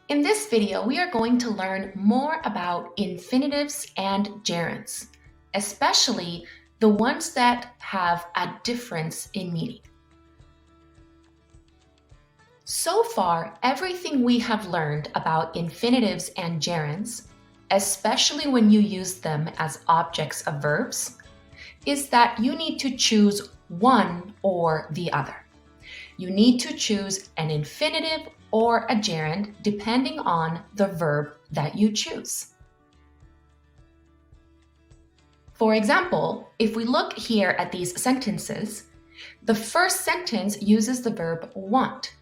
In this video, we are going to learn more about infinitives and gerunds, especially the ones that have a difference in meaning. So far, everything we have learned about infinitives and gerunds, especially when you use them as objects of verbs, is that you need to choose one or the other. You need to choose an infinitive or a gerund depending on the verb that you choose. For example, if we look here at these sentences, the first sentence uses the verb want.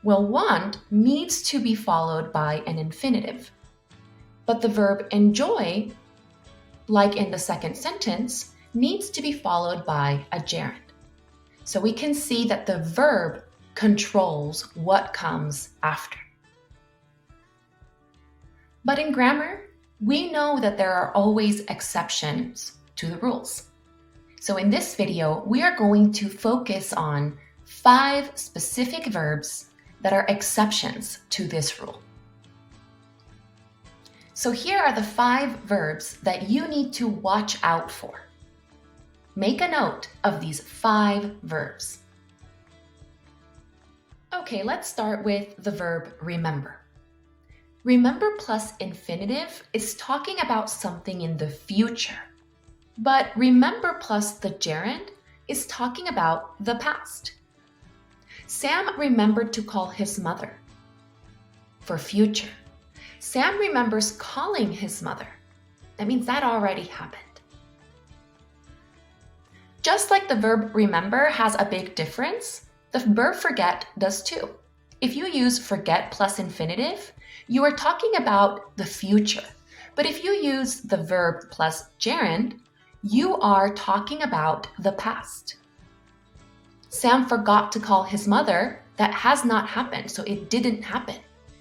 Well, want needs to be followed by an infinitive. But the verb enjoy, like in the second sentence, needs to be followed by a gerund. So we can see that the verb controls what comes after. But in grammar, we know that there are always exceptions to the rules. So in this video, we are going to focus on 5 specific verbs that are exceptions to this rule. So here are the 5 verbs that you need to watch out for. Make a note of these 5 verbs. Okay, let's start with the verb remember. Remember plus infinitive is talking about something in the future, but remember plus the gerund is talking about the past. Sam remembered to call his mother. For future, Sam remembers calling his mother. That means that already happened. Just like the verb remember has a big difference, the verb forget does too. If you use forget plus infinitive, you are talking about the future. But if you use the verb plus gerund, you are talking about the past. Sam forgot to call his mother. That has not happened, so it didn't happen.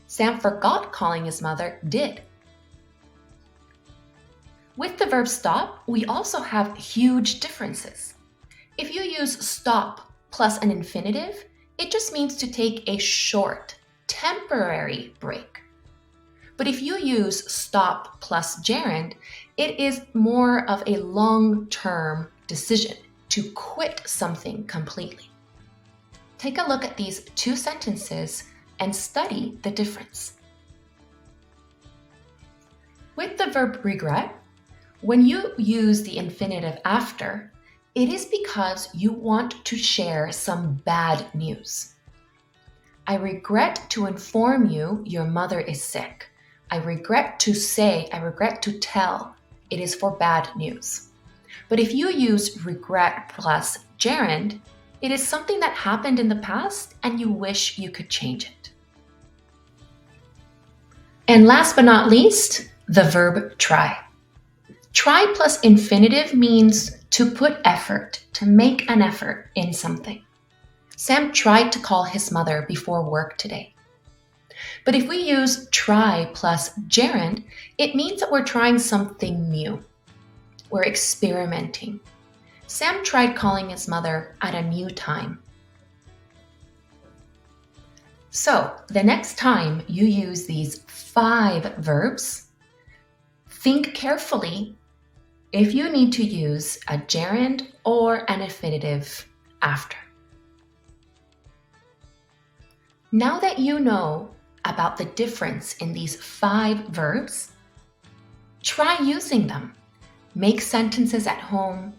Sam forgot calling his mother did. With the verb stop, we also have huge differences. If you use stop plus an infinitive, it just means to take a short, temporary break. But if you use stop plus gerund, it is more of a long-term decision to quit something completely. Take a look at these 2 sentences and study the difference. With the verb regret, when you use the infinitive after, it is because you want to share some bad news. I regret to inform you your mother is sick. I regret to say, I regret to tell. It is for bad news. But if you use regret plus gerund, it is something that happened in the past and you wish you could change it. And last but not least, the verb try. Try plus infinitive means to put effort, to make an effort in something. Sam tried to call his mother before work today. But if we use try plus gerund, it means that we're trying something new. We're experimenting. Sam tried calling his mother at a new time. So, the next time you use these 5 verbs, think carefully if you need to use a gerund or an infinitive after. Now that you know about the difference in these 5 verbs, try using them. Make sentences at home,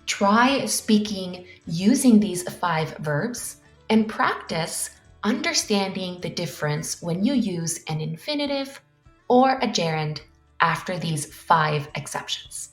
try speaking using these 5 verbs, and practice understanding the difference when you use an infinitive or a gerund after these 5 exceptions.